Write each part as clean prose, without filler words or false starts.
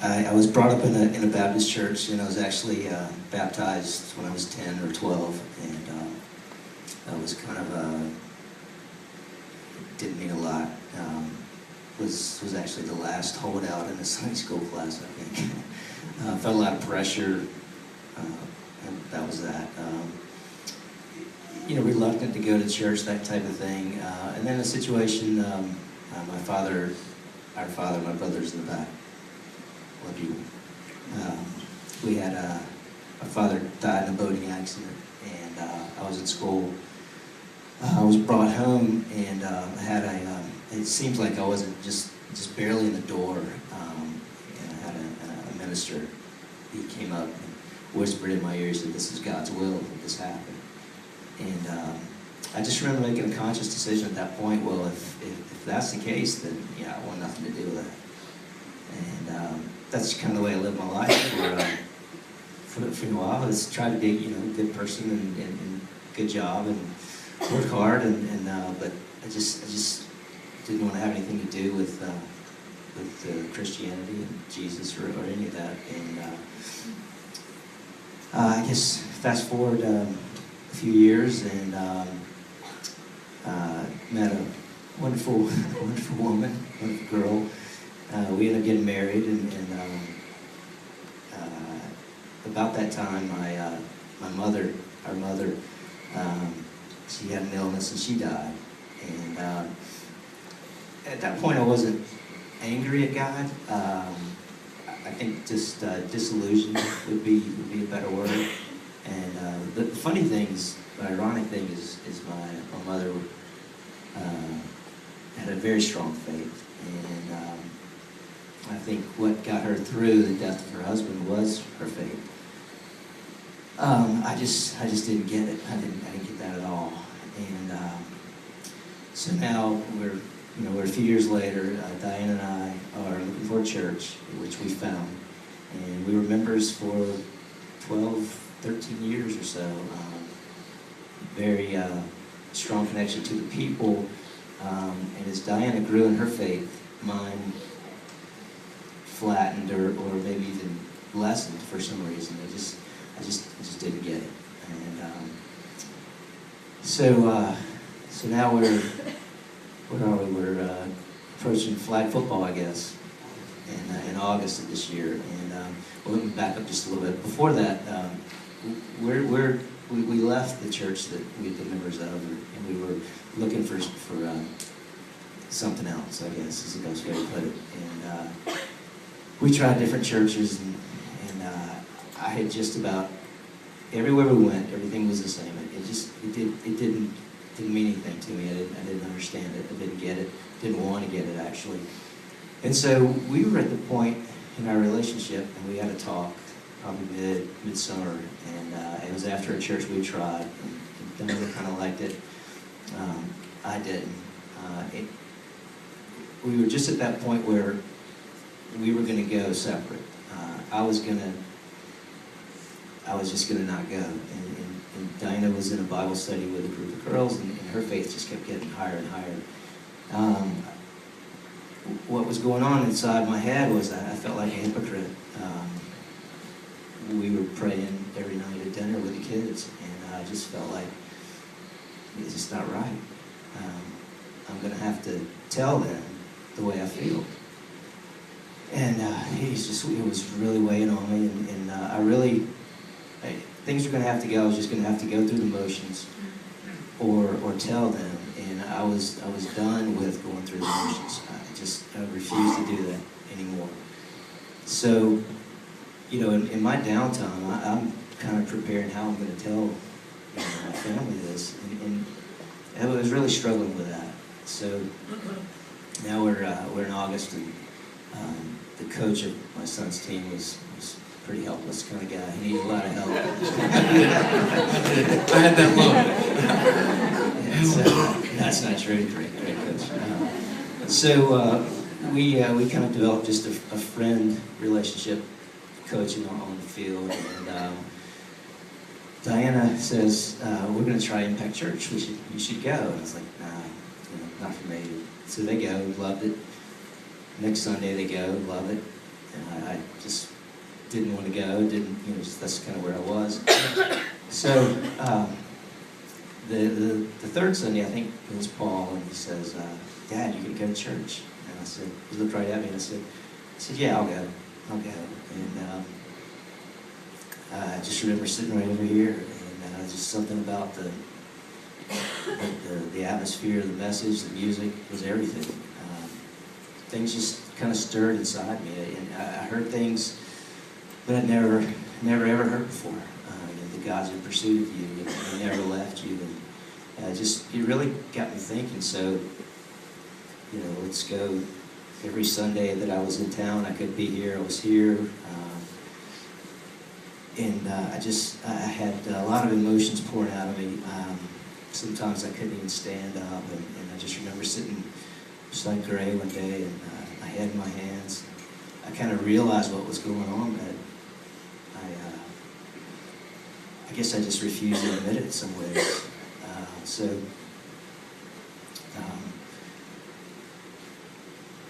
I was brought up in a Baptist church, and I was actually baptized when I was 10 or 12, and I was kind of didn't mean a lot. Was actually the last holdout in a Sunday school class, I think. Felt a lot of pressure, and that was that. Reluctant to go to church, that type of thing. And then a situation, our father, my brother's in the back. Love you. We had our father died in a boating accident, and I was at school. I was brought home, and it seems like I wasn't just barely in the door. And I had a minister. He came up and whispered in my ear, he said, "This is God's will that this happen." And I just remember making a conscious decision at that point. Well, if that's the case, then I want nothing to do with that. And that's kind of the way I lived my life for a while. I was trying to be, a good person and good job and work hard, but I just didn't want to have anything to do with Christianity and Jesus or any of that. And I guess fast forward a few years, and met a wonderful woman, wonderful girl. We ended up getting married, and about that time, our mother, she had an illness and she died. And at that point, I wasn't angry at God. I think just disillusioned would be a better word. And the funny thing is, the ironic thing is my mother had a very strong faith, and I think what got her through the death of her husband was her faith. I just didn't get it. I didn't get that at all. And so now we're a few years later. Diane and I are looking for a church, which we found, and we were members for 12, 13 years or so. Very strong connection to the people. And as Diana grew in her faith, mine flattened or maybe even lessened for some reason. I just didn't get it. And so now where are we? We're approaching flag football, I guess, in August of this year. And well, let me back up just a little bit. Before that, we left the church that we'd been members of, and we were looking for something else, I guess, is the best way to put it. And we tried different churches, and I had just about everywhere we went, everything was the same. It didn't mean anything to me. I didn't understand it. I didn't get it. Didn't want to get it, actually. And so we were at the point in our relationship, and we had a talk, probably midsummer, and it was after a church we tried, and Diana kind of liked it. I didn't. We were just at that point where we were going to go separate. I was just going to not go. And Diana was in a Bible study with a group of girls, and her faith just kept getting higher and higher. What was going on inside my head was I felt like a hypocrite. We were praying every night at dinner with the kids, and I just felt like it's just not right. I'm going to have to tell them the way I feel. And it was really weighing on me, and things were going to have to go. I was just going to have to go through the motions, or tell them. And I was done with going through the motions. I refused to do that anymore. So, in my downtime, I'm kind of preparing how I'm going to tell my family this, and I was really struggling with that. So now we're in August, and the coach of my son's team was pretty helpless kind of guy. He needed a lot of help. I had that look. And so, that's not true. Great coach. So we kind of developed just a friend relationship, coaching on the field. And Diana says, "We're going to try Impact Church. You should go." And I was like, "Nah, not for me." So they go, loved it. Next Sunday they go, love it. And I didn't want to go, that's kind of where I was. So the third Sunday, I think it was Paul, and he says, Dad, you gonna go to church? And I said, he looked right at me and I said, yeah, I'll go. And I just remember sitting right over here, and just something about the atmosphere, the message, the music was everything. Things just kind of stirred inside me, and I heard things that I'd never ever heard before. That God's in pursuit of you, and He never left you, and it really got me thinking. So, let's go. Every Sunday that I was in town, I could be here. I was here, and I had a lot of emotions pouring out of me. Sometimes I couldn't even stand up, and I just remember sitting beside Gray one day, and my head in my hands. I kind of realized what was going on, but I guess I just refused to admit it in some ways.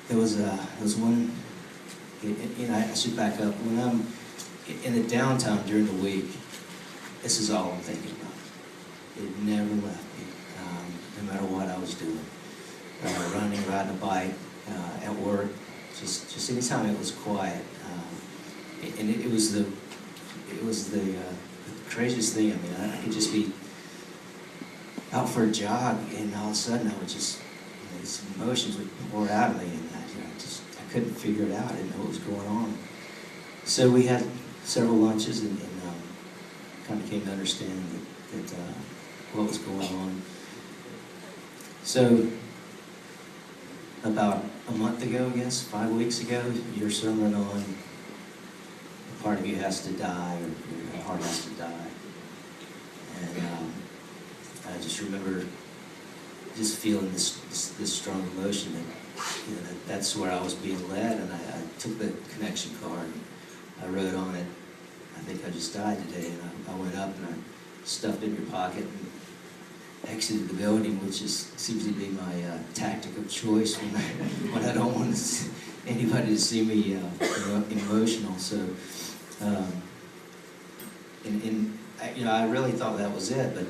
There was one, I should back up. When I'm in the downtown during the week, this is all I'm thinking about. It never left me, no matter what I was doing. Running, riding a bike, at work, just anytime it was quiet. And it was the craziest thing. I mean, I could just be out for a jog, and all of a sudden I would just, these emotions would pour out of me, and I couldn't figure it out. I didn't know what was going on. So we had several lunches, and kind of came to understand that what was going on. So about a month ago, I guess, 5 weeks ago, your sermon on a part of you has to die, or your heart has to die. And I just remember just feeling this strong emotion that that's where I was being led, and I took the connection card, I wrote on it, I think I just died today, and I went up and I stuffed it in your pocket and exited the building, which seems to be my tactic of choice when I don't want anybody to see me emotional. So, I really thought that was it, but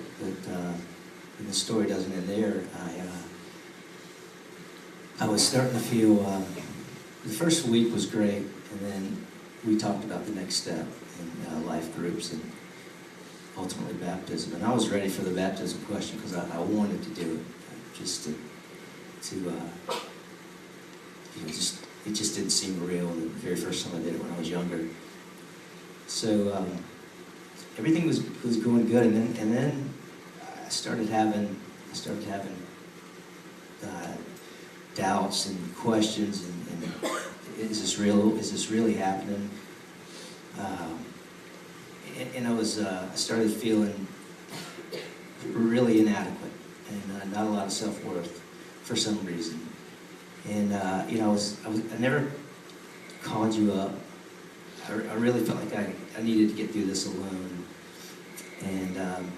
and the story doesn't end there. I was starting to feel, the first week was great, and then we talked about the next step in life groups and ultimately baptism. And I was ready for the baptism question because I wanted to do it, just to it just didn't seem real the very first time I did it when I was younger. So everything was going good, and then I started having doubts and questions, and is this real? Is this really happening? And I started feeling really inadequate and not a lot of self-worth for some reason. And I never called you up. I really felt like I needed to get through this alone. And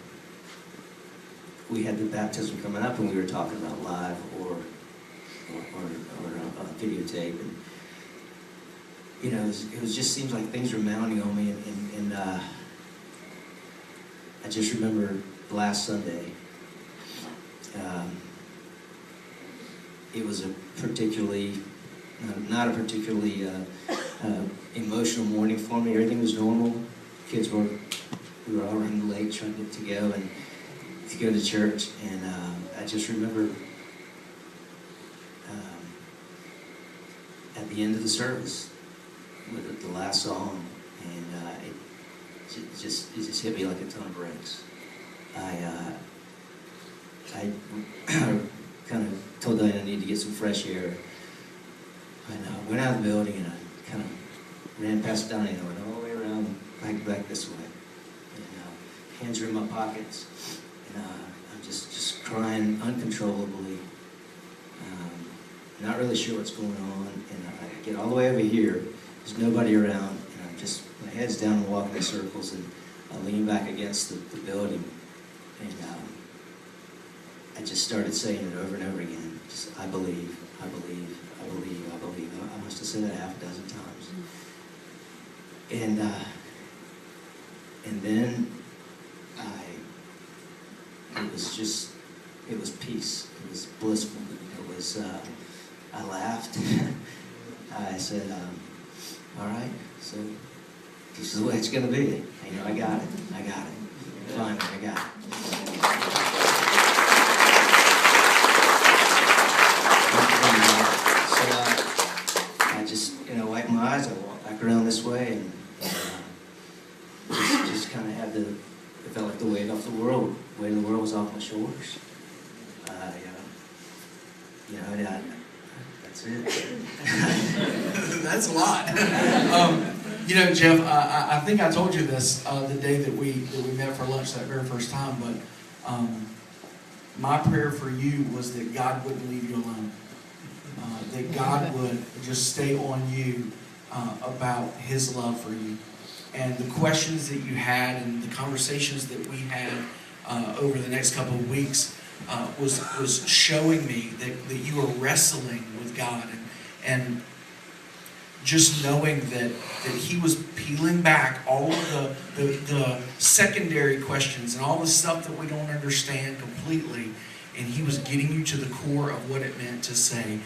we had the baptism coming up, and we were talking about live or videotape, and it was just seems like things were mounting on me, and I just remember last Sunday. It was not a particularly emotional morning for me. Everything was normal. We were all running late trying to go and to go to church, and I just remember at the end of the service with the last song, and it just hit me like a ton of bricks. I kind of told Diane I need to get some fresh air. I went out of the building, and I kind of ran past Diane and went all the way around, back this way. And hands are in my pockets, and I'm just crying uncontrollably. Not really sure what's going on, and I get all the way over here. There's nobody around, and my head's down and walking in circles, and I lean back against the building, and I just started saying it over and over again. Just, I believe, I believe, I believe, I believe. I must have said it half a dozen times. And then it was peace. It was blissful. It was, I laughed. I said, all right, so this is the way it's going to be. You know, I got it. Finally, I got it. So I just, wiped my eyes. I walked back around this way and just kind of had it felt like the weight off the world. The weight of the world was off my shoulders. That's it. That's a lot. Jeff, I think I told you this the day that we met for lunch that very first time, but my prayer for you was that God wouldn't leave you alone. That God would just stay on you about His love for you. And the questions that you had and the conversations that we had over the next couple of weeks was showing me that you were wrestling with God and just knowing that He was peeling back all of the secondary questions and all the stuff that we don't understand completely, and He was getting you to the core of what it meant to say,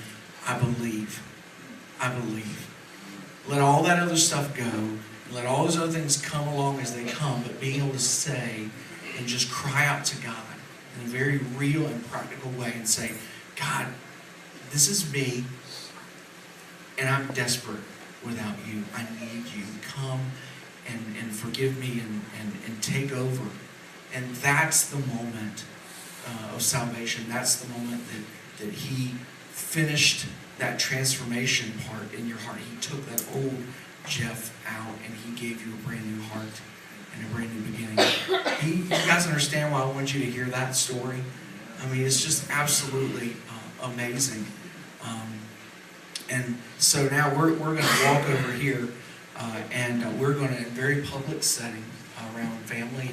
I believe. Let all that other stuff go. Let all those other things come along as they come, but being able to say and just cry out to God in a very real and practical way and say, God, this is me, and I'm desperate without you. I need you. Come and forgive me and take over. And that's the moment of salvation. That's the moment that He finished that transformation part in your heart. He took that old Jeff out and He gave you a brand new heart and a brand new beginning. You guys understand why I want you to hear that story? I mean, it's just absolutely amazing. And so now we're going to walk over here and we're going to, in a very public setting, around family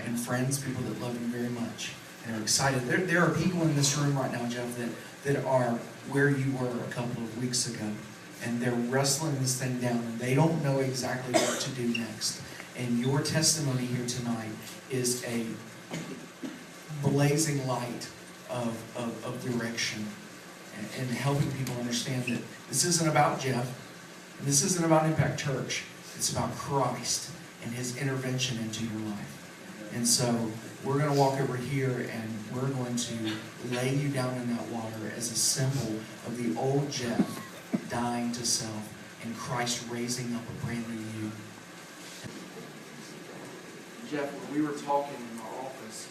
and friends, people that love Him very much and are excited. There are people in this room right now, Jeff, that are where you were a couple of weeks ago. And they're wrestling this thing down, and they don't know exactly what to do next. And your testimony here tonight is a blazing light of direction and helping people understand that this isn't about Jeff, and this isn't about Impact Church. It's about Christ and His intervention into your life. And so we're going to walk over here, and we're going to lay you down in that water as a symbol of the old Jeff dying to self and Christ raising up a brand new you. Jeff, when we were talking in our office,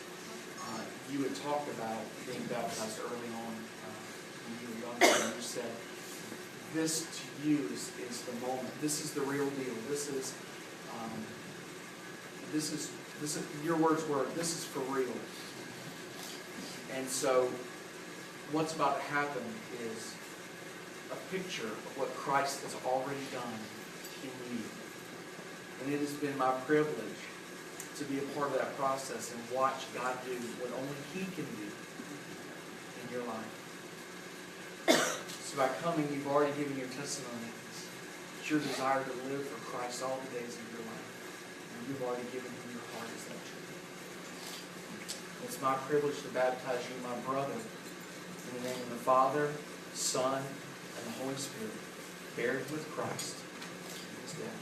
you had talked about being baptized early on when you were younger, and you said, this to you is the moment. This is the real deal. This is your words were, this is for real. And so what's about to happen is a picture of what Christ has already done in you. And it has been my privilege to be a part of that process and watch God do what only He can do in your life. So by coming, you've already given your testimony. It's your desire to live for Christ all the days of your life. And you've already given Him your heart. Is that true? It's my privilege to baptize you, my brother, in the name of the Father, Son, and the Holy Spirit, buried with Christ in His death,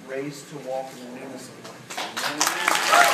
raised to walk in the newness of life. Amen.